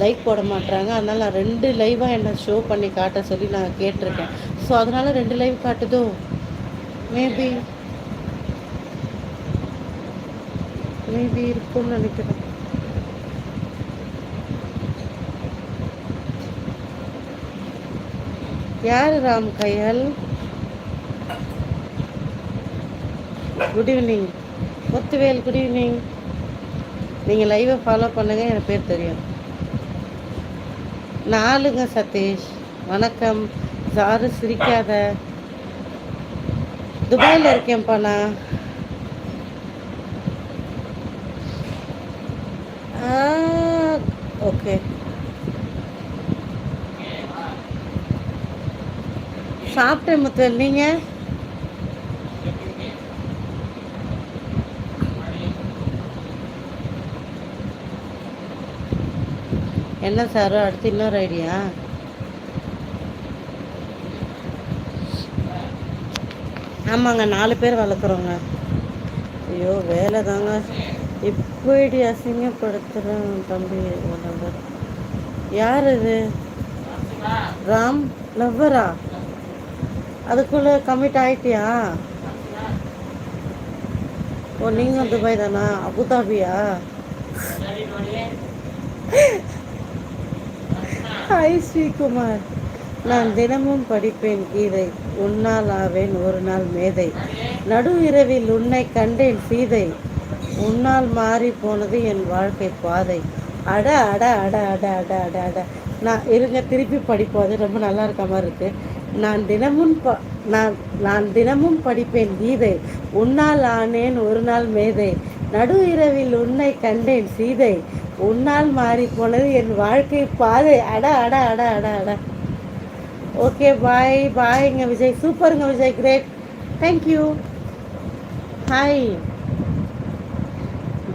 Like போட மாட்றாங்க. அதனால் நான் 2 லைவாக என்ன ஷோ பண்ணி காட்ட சொல்லி நான் கேட்டிருக்கேன். ஸோ அதனால் 2 லைவ் காட்டுதோ மேபி மேபி இருக்கும்னு நினைக்கிறேன். யார் Ram Kayal? Good evening Muthuvel, good evening. நீங்கள் லைவை ஃபாலோ பண்ணுங்கள், எனக்கு பேர் தெரியும். 4ங்க சதீஷ், வணக்கம். சாரு சிரிக்காத. துபாயில் இருக்கேன்ப்பா நான். ஓகே, சாப்பிட்டேன் முத்துவேல். நீங்கள்? என்ன சார் அடுத்து இன்னொரு ஐடியா? ஆமாங்க, 4 பேர் வளர்க்குறோங்க. ஐயோ வேலை தாங்க. இப்படி அசிங்கப்படுத்துகிறேன் தம்பி. நம்பர் யார் இது? ராம் லவ்வரா? அதுக்குள்ளே கமிட் ஆகிட்டியா? ஓ, நீங்கள் துபாய் தானா? அபுதாபியா? ஹாய் ஸ்ரீகுமார். நான் தினமும் படிப்பேன் கீதை, உன்னால் ஆவேன் ஒரு நாள் மேதை, நடு இரவில் உன்னை கண்டேன் சீதை, உன்னால் மாறி போனது என் வாழ்க்கை பாதை. அட அட அட அட அட அட அட. நான் இருங்க திருப்பி படிப்போம், அது ரொம்ப நல்லா இருக்க மாதிரி இருக்கு. நான் தினமும் படிப்பேன் கீதை, உன்னால் ஆனேன் ஒரு நாள் மேதை, நடு இரவில் உன்னை கண்டேன் சீதை, உன்னால் மாறி போனது என் வாழ்க்கை பாதை. அட அட அட அட அட. ஓகே, பாய் பாய்ங்க விஜய். சூப்பருங்க Vijay, great, thank you. Hi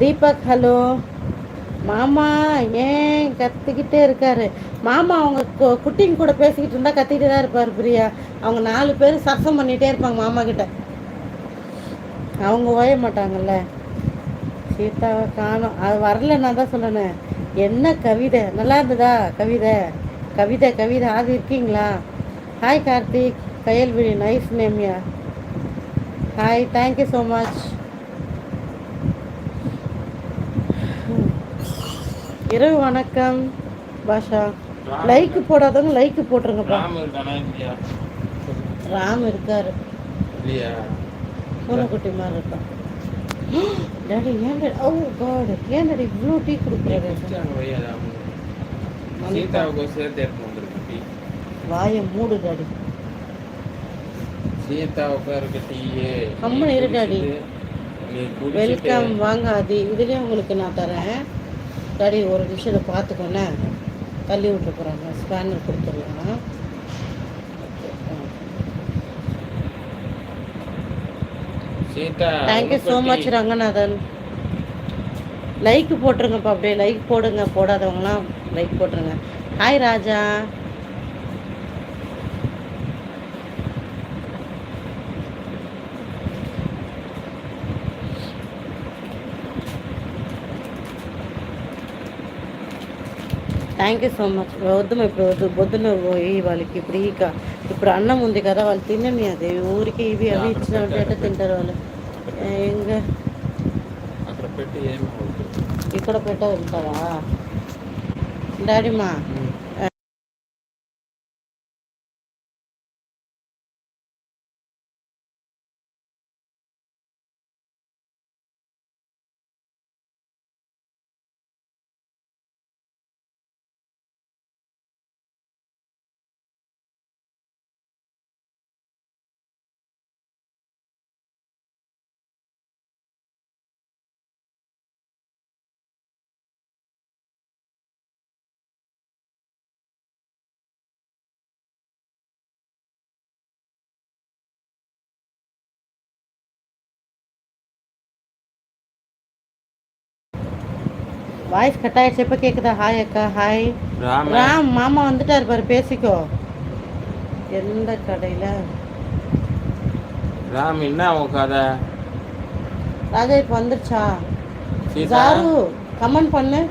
Deepak, hello. மாமா ஏன் கத்திக்கிட்டே இருக்காரு? மாமா அவங்க குட்டிங்க கூட பேசிக்கிட்டு இருந்தால் கத்திக்கிட்டே தான் இருப்பார் பிரியா. அவங்க 4 பேர் சத்தம் பண்ணிகிட்டே இருப்பாங்க மாமா கிட்ட. அவங்க ஓய மாட்டாங்கல்ல. சீதாவை காணோம், அது வரல. நான் தான் சொன்னேன். என்ன கவிதை நல்லா இருந்ததா? கவிதை கவிதை கவிதை அது இருக்கீங்களா? ஹாய் கார்த்திக், கயல்விழி, நைஸ் நேம்யா. Hi, thank you so much. இரவு வணக்கம் பாஷா. லைக் போடாதவங்க லைக் போட்டுருங்கப்பா. ராம் இருக்காரு, பூனைக்குட்டி மாதிரி இருக்கான். டாடி ஏன் டாடி? ஓ காட், ஏன் டாடி இவ்வளோ டீ கொடுக்குறாரு? வாயை மூடு டாடி. கம்மனு இரு டாடி. வெல்கம், வாங்க ஆதி. இதுலேயே உங்களுக்கு நான் தரேன் டாடி. ஒரு நிமிஷம் இதை பார்த்துக்கோண்ணே. தள்ளி விட்டு போகிறாங்க, ஸ்பேனர் கொடுத்துடலாம். Thank you so much Ranganathan. Like போட்டுருங்கப்பா, அப்படியே லைக் போடுங்க. போடாதவங்களாம் லைக் போட்டுருங்க. Hi Raja. Thank you so much. వద్దు ఇప్పుడు పొద్దున్న పోయి వాళ్ళకి ఫ్రీగా ఇప్పుడు అన్నం ఉంది కదా, వాళ్ళు తినని అది ఊరికి ఇవి అవి ఇచ్చినట్టు ఎట్లా తింటారు వాళ్ళు? ఇంకా ఇక్కడ పెట్ట వెళ్తారా డాడీమా? வாய்ஸ் கட் ஆயிடுச்சு. எப்போ கேட்குதா? ஹாய் அக்கா. ஹாய் ராம். மாமா வந்துட்டார் பாரு, பேசிக்கோ. எந்த கடையில் ராம்? என்ன உன் கதை? ராஜா இப்போ வந்துருச்சா? ஜாரு கமெண்ட் பண்ணு.